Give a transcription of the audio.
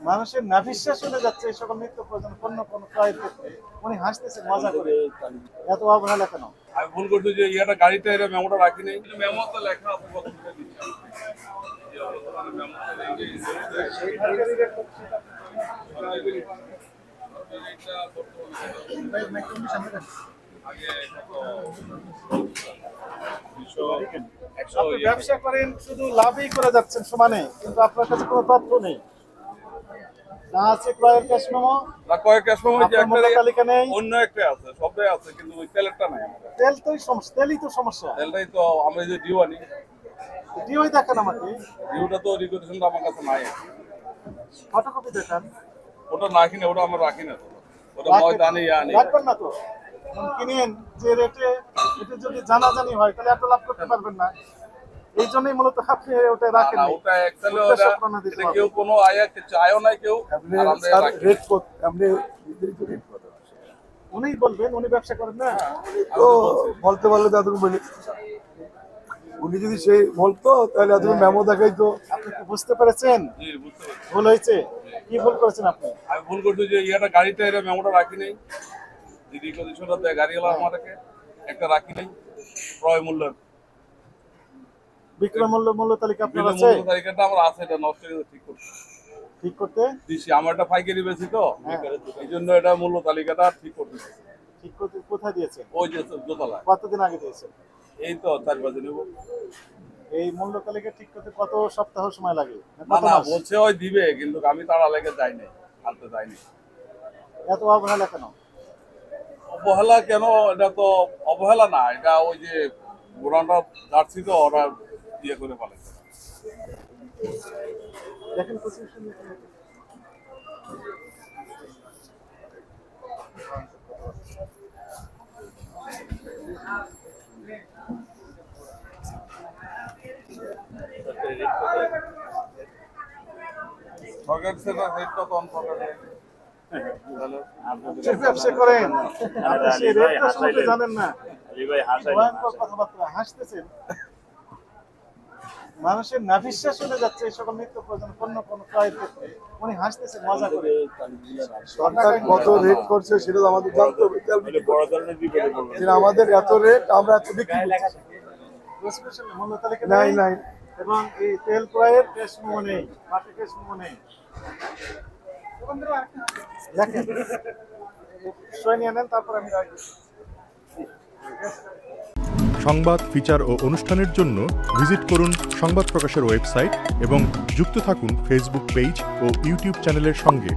মানুষের নাভিশ্বাস চলে যাচ্ছে এই সকল নিত্য প্রয়োজন পণ্য কোন ক্রয়ের ক্ষেত্রে। উনি হাসতেছে মজা করে, এত অবহেলা কেন? আমি ভুল করছি যে ইয়াটা গাড়িটা এটা মেমোটা রাখি নাই, কিন্তু মেমো তো লেখা আছে কত টাকা দিচ্ছি। আপনি ব্যবসা করেন শুধু লাভই করে যাচ্ছেন সমানে, কিন্তু আপনার কাছে কোনো তথ্য নেই। না আছে ক্রয়ের ক্যাশ মেমো, না কয়েক ক্যাশ মেমো যে আপনার মূল্য তালিকা নেই, অন্য একটা আছে, সবটাই আছে, কিন্তু ওই তেলেরটা নাই আমার। তেল তোই সমস্যা, তেলই তো সমস্যা। তেলটাই তো আমরা যে ডিউ আনি, ডিওই দেখান আমাকে, ডিউটা তো রিকোয়েশনটা আমার কাছে নাই। ফটোকপি দেখান। ওটা না কিনে ওটা আমরা রাখি না তো, ওটা ময়দানে আনি। রাখবেন না তো, কিনেন যে রেটে, এটা যদি জানাজানি হয় তাহলে এত লাভ করতে পারবেন না। এই জন্যই মূলত আপনি ওটা রাখেন না নাই। ওটা একচুয়ালি ওটা এটা কেউ কোনো আয়া চায়ও না কেউ, আর আমরা রাখি। রেট কত আপনি নির্ধারিত রেট কত? উনিই বলবেন, উনি ব্যবসা করেন না। তো বলতে পারলে তো এতটুকু বলি, উনি যদি সেই বলতো তাহলে এতটুকু মেমো দেখাইতো। আপনি কি বুঝতে পেরেছেন জি বুঝতে পারছি। ভুল হয়েছে? কি ভুল করেছেন আপনি? আমি ভুল করছি যে ইয়াটা গাড়িটা এটা মেমোটা রাখি নাই, যে রিকোয়েশনটা দেয় গাড়িওয়ালা আমাদেরকে একটা রাখি নাই ক্রয় মূল্যের। বিক্রয় মূল্য মূল্য তালিকা আপনার বিলের আছে? মূল্য তালিকাটা আমার আছে, এটা নষ্ট হয়ে গেছে, ঠিক করছি। ঠিক করতে দিছি আমার একটা পাইকারি বেশি তো, এই জন্য এটা মূল্য তালিকাটা ঠিক করতে দিছি। ঠিক করতে কোথায় দিয়েছেন? ওই যে দোতলা, কতদিন আগে দিয়েছেন? এই তো 4-5 দিন নেব। এই মূল্য তালিকা ঠিক করতে কত সপ্তাহ সময় লাগে? না কত না মাস? বলছে ওই দিবে, কিন্তু আমি তারা লেগে যাই নাই, আনতে যাইনি। এত অবহেলা কেন? অবহেলা কেন? এটা তো অবহেলা না, এটা ওই যে গোড়াটা যাচ্ছি তো ওরা ইয়ে করে ফেলে। দেখেন প্রেসক্রিপশন দেখেন। সরকার সেটা রেটটা তো সরকার আপনি ব্যবসা করেন, আপনি সেই রেটটা সম্পর্কে জানেন না। ভয়ঙ্কর কথাবার্তা, হাসতেছেন। মানুষের নাভিশ্বাস চলে যাচ্ছে এই সকল নিত্য প্রয়োজন পণ্য কোন ক্রয়ের ক্ষেত্রে। উনি হাসতেছেন মজা করে। সরকার কত রেট করছে সেটা তো আমাদের জানতে হবে। তেল বিক্রি করতে। যে আমাদের এত রেট, আমরা এত বিক্রি করছি। প্রেসক্রিপশন মূল্য তালিকা নাই নেই, নাই এবং এই তেল ক্রয়ের ক্যাশ মেমো নেই, মাঠে ক্যাশ মেমো নেই। দেখেন সই নিয়ে নেন, তারপর আমি রাখি। সংবাদ, ফিচার ও অনুষ্ঠানের জন্য ভিজিট করুন সংবাদ প্রকাশের ওয়েবসাইট এবং যুক্ত থাকুন ফেসবুক পেজ ও ইউটিউব চ্যানেলের সঙ্গে।